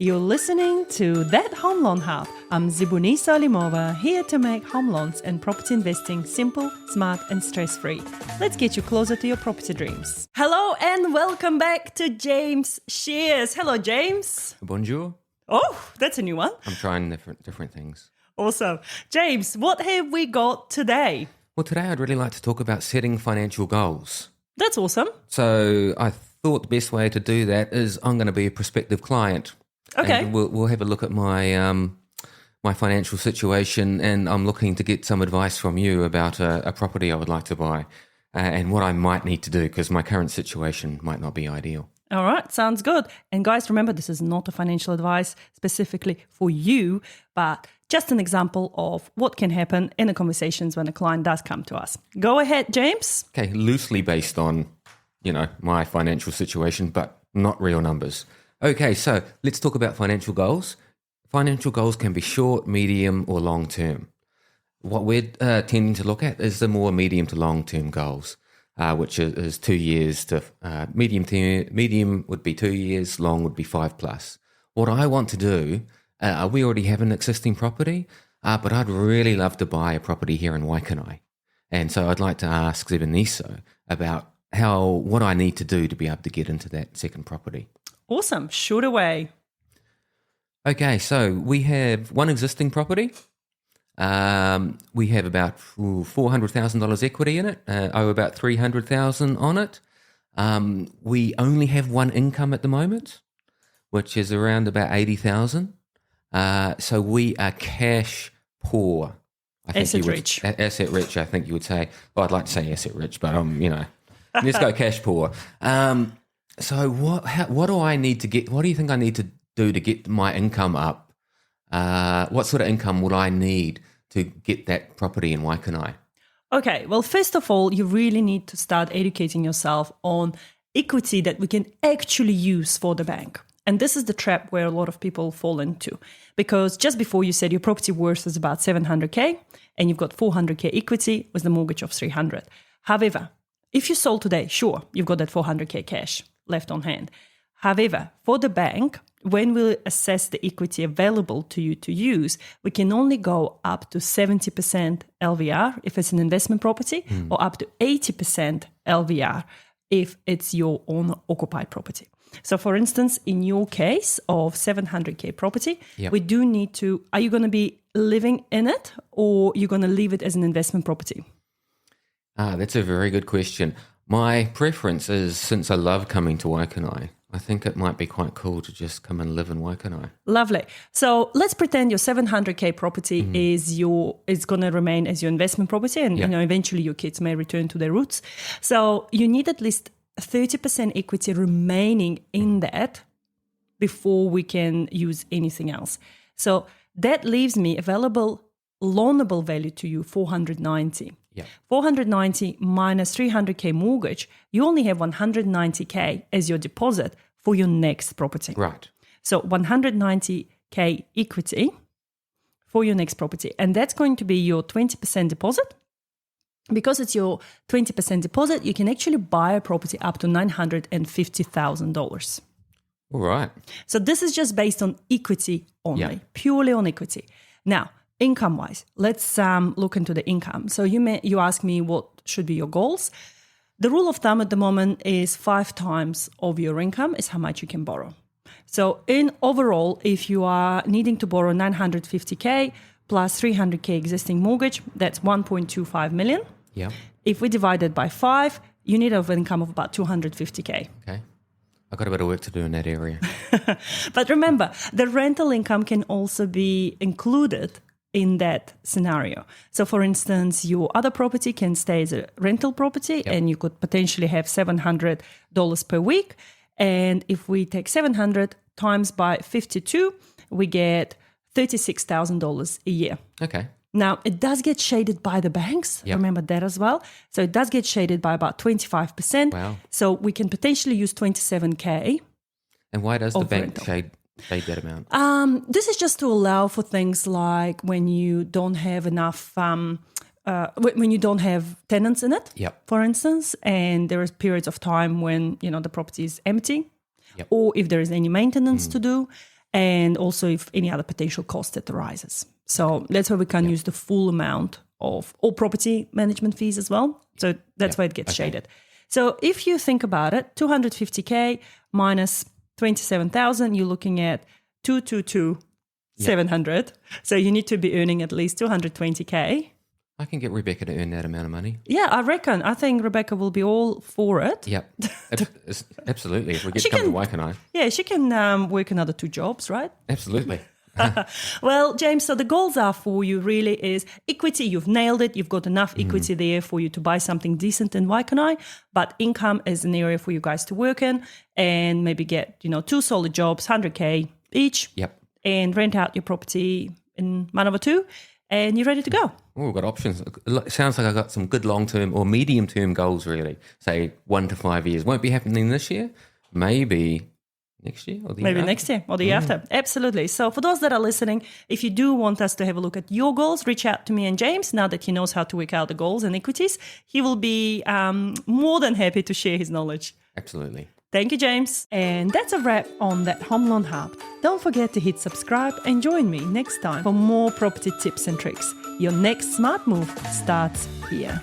You're listening to That Home Loan Hub. I'm Zibuni Salimova, here to make home loans and property investing simple, smart and stress-free. Let's get you closer to your property dreams. Hello and welcome back to James Shears. Hello, James. Bonjour. Oh, that's a new one. I'm trying different things. Awesome. James, what have we got today? Well, today I'd really like to talk about setting financial goals. That's awesome. So I thought the best way to do that is I'm going to be a prospective client. Okay. And we'll have a look at my my financial situation, and I'm looking to get some advice from you about a property I would like to buy and what I might need to do because my current situation might not be ideal. All right, sounds good. And guys, remember, this is not a financial advice specifically for you, but just an example of what can happen in the conversations when a client does come to us. Go ahead, James. Okay, loosely based on, my financial situation, but not real numbers. Okay, so let's talk about financial goals. Financial goals can be short, medium, or long term. What we're tending to look at is the more medium to long term goals, which is 2 years to medium would be 2 years, long would be 5+. What I want to do, we already have an existing property, but I'd really love to buy a property here in Waikanae. And so I'd like to ask Zebaniso about what I need to do to be able to get into that second property. Awesome. Shoot away. Okay, so we have one existing property. We have about $400,000 equity in it, owe about $300,000 on it. We only have one income at the moment, which is around about $80,000. So we are cash poor. Asset rich. Asset rich, I think you would say. Well, I'd like to say asset rich, but let's go cash poor. So what do I need to get? What do you think I need to do to get my income up? What sort of income would I need to get that property in Waikanae? Okay, well, first of all, you really need to start educating yourself on equity that we can actually use for the bank. And this is the trap where a lot of people fall into. Because just before you said your property worth is about 700K and you've got 400K equity with the mortgage of 300. However, if you sold today, sure, you've got that 400K cash left on hand. However, for the bank, when we assess the equity available to you to use, we can only go up to 70% LVR if it's an investment property or up to 80% LVR if it's your own occupied property. So for instance, in your case of 700K property, we do need to, are you going to be living in it or you're going to leave it as an investment property? That's a very good question. My preference is, since I love coming to Waikanae, I think it might be quite cool to just come and live in Waikanae. Lovely. So let's pretend your 700K property is going to remain as your investment property, and eventually your kids may return to their roots. So you need at least 30% equity remaining in that before we can use anything else. So that leaves me available loanable value to you, 490. Yeah. 490 minus 300K mortgage, you only have 190K as your deposit for your next property. Right. So 190K equity for your next property. And that's going to be your 20% deposit. Because it's your 20% deposit, you can actually buy a property up to $950,000. All right. So this is just based on equity only, purely on equity. Now, income-wise, let's look into the income. So you ask me what should be your goals. The rule of thumb at the moment is 5 times of your income is how much you can borrow. So in overall, if you are needing to borrow 950K plus 300K existing mortgage, that's 1.25 million. Yeah. If we divide it by 5, you need an income of about 250K. Okay. I've got a bit of work to do in that area. But remember, the rental income can also be included in that scenario. So for instance, your other property can stay as a rental property and you could potentially have $700 per week. And if we take 700 times by 52, we get $36,000 a year. Okay. Now, it does get shaded by the banks. Remember that as well. So it does get shaded by about 25%. Wow. So we can potentially use 27K. And why does the bank shade that amount? This is just to allow for things like when you don't have enough, when you don't have tenants in it, for instance, and there is periods of time when, the property is empty, or if there is any maintenance to do. and also if any other potential cost that arises. So that's why we can use the full amount of all property management fees as well. So that's why it gets shaded. So if you think about it, 250K minus 27,000, you're looking at 222,700. So you need to be earning at least 220K. I can get Rebecca to earn that amount of money. Yeah, I reckon. I think Rebecca will be all for it. Yep, absolutely. If we get to come to Waikanae. Yeah, she can work another 2 jobs, right? Absolutely. Well, James, so the goals are for you really is equity. You've nailed it. You've got enough equity there for you to buy something decent in Waikanae, but income is an area for you guys to work in and maybe get, 2 solid jobs, 100K each. Yep. And rent out your property in Manawatu and you're ready to go. Oh, we've got options. It sounds like I've got some good long-term or medium-term goals, really. Say 1 to 5 years. Won't be happening this year. Maybe next year or the year Maybe next year or the year after. Absolutely. So for those that are listening, if you do want us to have a look at your goals, reach out to me and James. Now that he knows how to work out the goals and equities, he will be more than happy to share his knowledge. Absolutely. Thank you, James. And that's a wrap on that Home Loan Hub. Don't forget to hit subscribe and join me next time for more property tips and tricks. Your next smart move starts here.